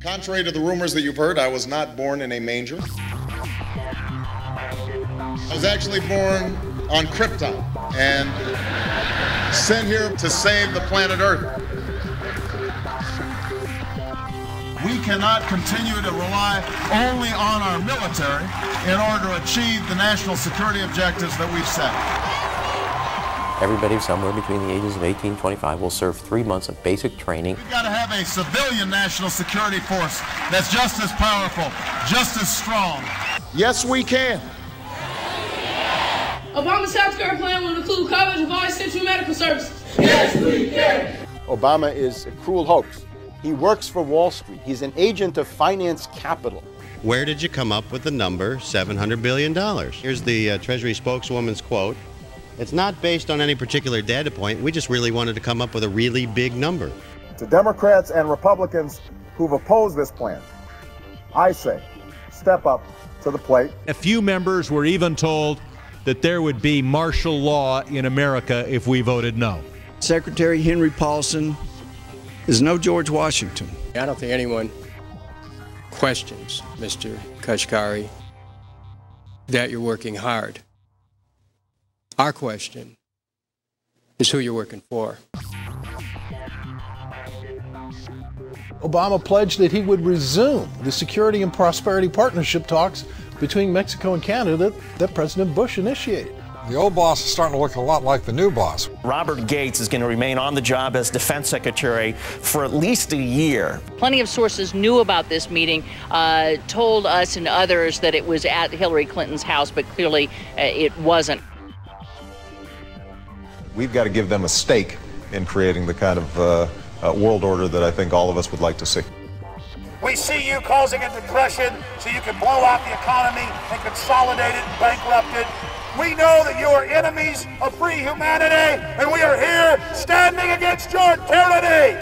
Contrary to the rumors that you've heard, I was not born in a manger. I was actually born on Krypton and sent here to save the planet Earth. We cannot continue to rely only on our military in order to achieve the national security objectives that we've set. Everybody somewhere between the ages of 18 and 25 will serve 3 months of basic training. We've got to have a civilian national security force that's just as powerful, just as strong. Yes, we can. Obama's healthcare plan will include coverage of all essential medical services. Yes, we can. Obama is a cruel hoax. He works for Wall Street. He's an agent of finance capital. Where did you come up with the number $700 billion? Here's the Treasury spokeswoman's quote. It's not based on any particular data point. We just really wanted to come up with a really big number. To Democrats and Republicans who've opposed this plan, I say, step up to the plate. A few members were even told that there would be martial law in America if we voted no. Secretary Henry Paulson is no George Washington. I don't think anyone questions, Mr. Kashkari, that you're working hard. Our question is who you're working for. Obama pledged that he would resume the Security and Prosperity Partnership talks between Mexico and Canada that President Bush initiated. The old boss is starting to look a lot like the new boss. Robert Gates is going to remain on the job as Defense Secretary for at least a year. Plenty of sources knew about this meeting, told us and others that it was at Hillary Clinton's house, but clearly it wasn't. We've got to give them a stake in creating the kind of world order that I think all of us would like to see. We see you causing a depression so you can blow out the economy and consolidate it and bankrupt it. We know that you are enemies of free humanity, and we are here standing against your tyranny.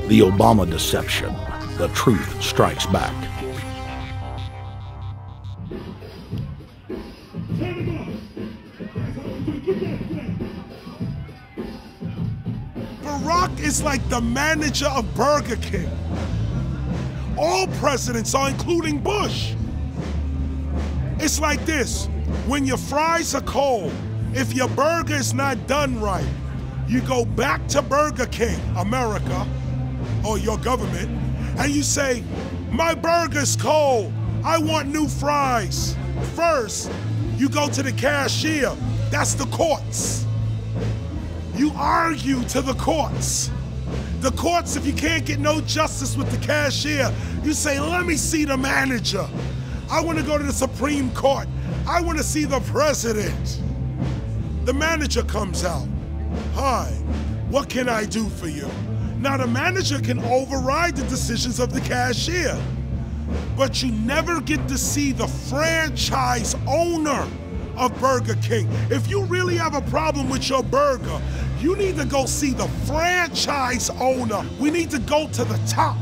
The Obama deception. The truth strikes back. Barack is like the manager of Burger King. All presidents are, including Bush. It's like this: when your fries are cold, if your burger is not done right, you go back to Burger King, America, or your government, and you say, my burger's cold, I want new fries. First, you go to the cashier, that's the courts. You argue to the courts. The courts, if you can't get no justice with the cashier, you say, let me see the manager. I want to go to the Supreme Court. I want to see the president. The manager comes out. Hi, what can I do for you? Now the manager can override the decisions of the cashier, but you never get to see the franchise owner of Burger King. If you really have a problem with your burger, you need to go see the franchise owner. We need to go to the top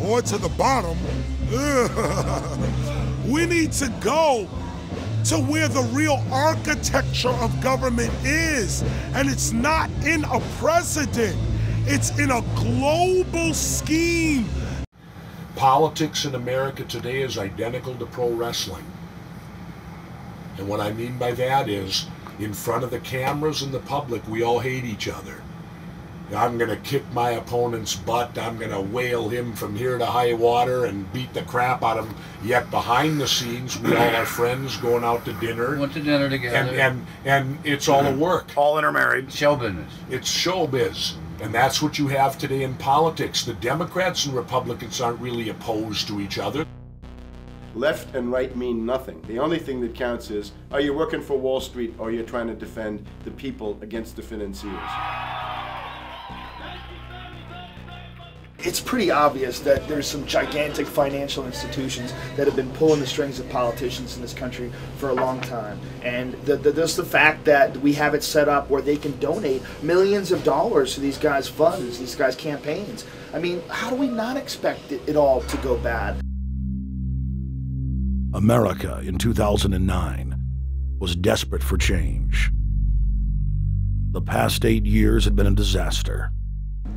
or to the bottom. We need to go to where the real architecture of government is. And it's not in a president, it's in a global scheme. Politics in America today is identical to pro wrestling. And what I mean by that is, in front of the cameras and the public, we all hate each other. I'm going to kick my opponent's butt. I'm going to whale him from here to high water and beat the crap out of him. Yet behind the scenes, we all are friends going out to dinner. Went to dinner together. And it's all a work. All intermarried. Show business. It's showbiz. And that's what you have today in politics. The Democrats and Republicans aren't really opposed to each other. Left and right mean nothing. The only thing that counts is, are you working for Wall Street or are you trying to defend the people against the financiers? It's pretty obvious that there's some gigantic financial institutions that have been pulling the strings of politicians in this country for a long time. And just the fact that we have it set up where they can donate millions of dollars to these guys' funds, these guys' campaigns. I mean, how do we not expect it all to go bad? America in 2009 was desperate for change. The past 8 years had been a disaster.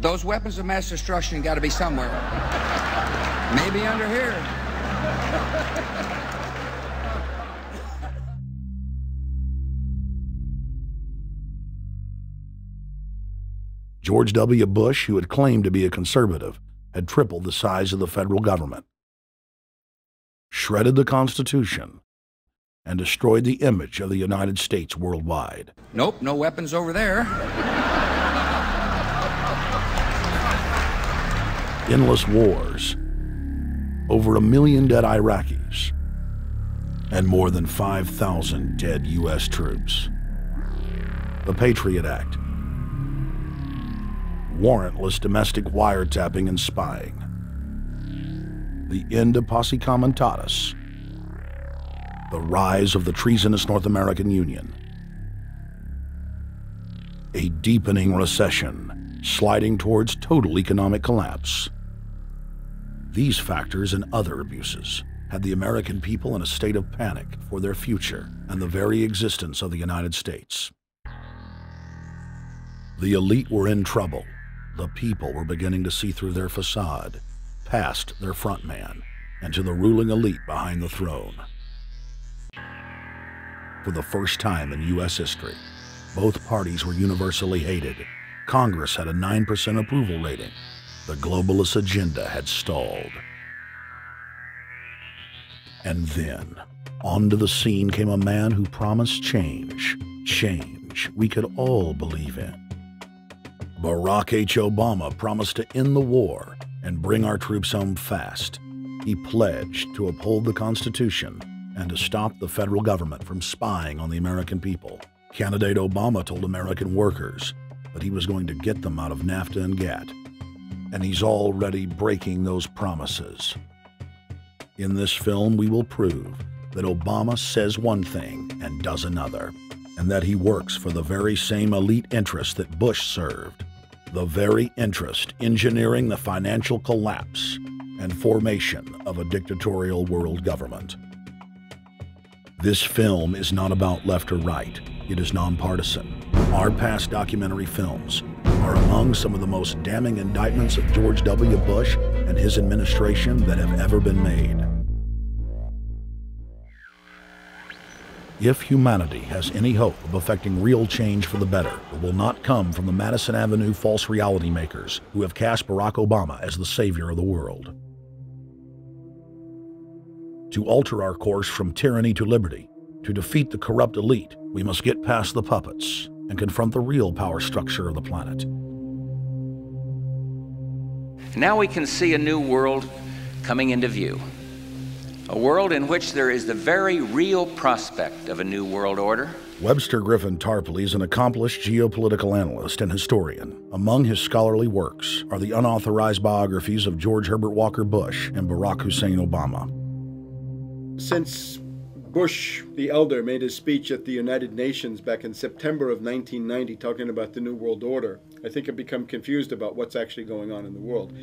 Those weapons of mass destruction got to be somewhere. Maybe under here. George W. Bush, who had claimed to be a conservative, had tripled the size of the federal government, shredded the Constitution, and destroyed the image of the United States worldwide. Nope, no weapons over there. Endless wars, over 1 million dead Iraqis, and more than 5,000 dead U.S. troops. The Patriot Act, warrantless domestic wiretapping and spying, the end of Posse Comitatus, the rise of the treasonous North American Union, a deepening recession sliding towards total economic collapse. These factors and other abuses had the American people in a state of panic for their future and the very existence of the United States. The elite were in trouble. The people were beginning to see through their facade, past their front man, and to the ruling elite behind the throne. For the first time in U.S. history, both parties were universally hated. Congress had a 9% approval rating. The globalist agenda had stalled. And then, onto the scene came a man who promised change. Change we could all believe in. Barack H. Obama promised to end the war and bring our troops home fast. He pledged to uphold the Constitution and to stop the federal government from spying on the American people. Candidate Obama told American workers that he was going to get them out of NAFTA and GATT, and he's already breaking those promises. In this film, we will prove that Obama says one thing and does another, and that he works for the very same elite interests that Bush served, the very interest engineering the financial collapse and formation of a dictatorial world government. This film is not about left or right. It is nonpartisan. Our past documentary films are among some of the most damning indictments of George W. Bush and his administration that have ever been made. If humanity has any hope of effecting real change for the better, it will not come from the Madison Avenue false reality makers who have cast Barack Obama as the savior of the world. To alter our course from tyranny to liberty, to defeat the corrupt elite, we must get past the puppets and confront the real power structure of the planet. Now we can see a new world coming into view. A world in which there is the very real prospect of a new world order. Webster Griffin Tarpley is an accomplished geopolitical analyst and historian. Among his scholarly works are the unauthorized biographies of George Herbert Walker Bush and Barack Hussein Obama. Since Bush the elder made his speech at the United Nations back in September of 1990 talking about the New World Order, I think I've become confused about what's actually going on in the world.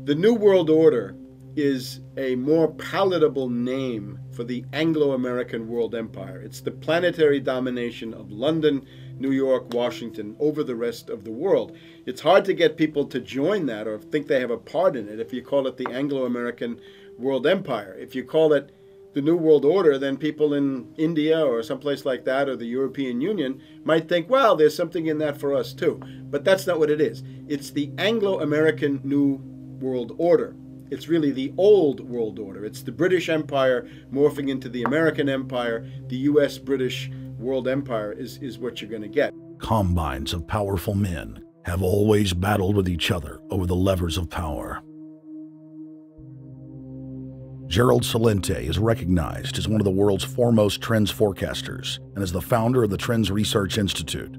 The New World Order is a more palatable name for the Anglo-American world empire. It's the planetary domination of London, New York, Washington over the rest of the world. It's hard to get people to join that or think they have a part in it if you call it the Anglo-American world empire. If you call it the New World Order, then people in India or someplace like that or the European Union might think, well, there's something in that for us too. But that's not what it is. It's the Anglo-American New World Order. It's really the old world order. It's the British Empire morphing into the American Empire. The U.S.-British world empire is what you're going to get. Combines of powerful men have always battled with each other over the levers of power. Gerald Celente is recognized as one of the world's foremost trends forecasters and is the founder of the Trends Research Institute.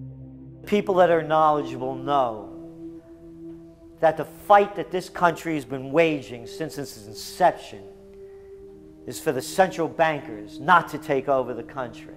People that are knowledgeable know that the fight that this country has been waging since its inception is for the central bankers not to take over the country.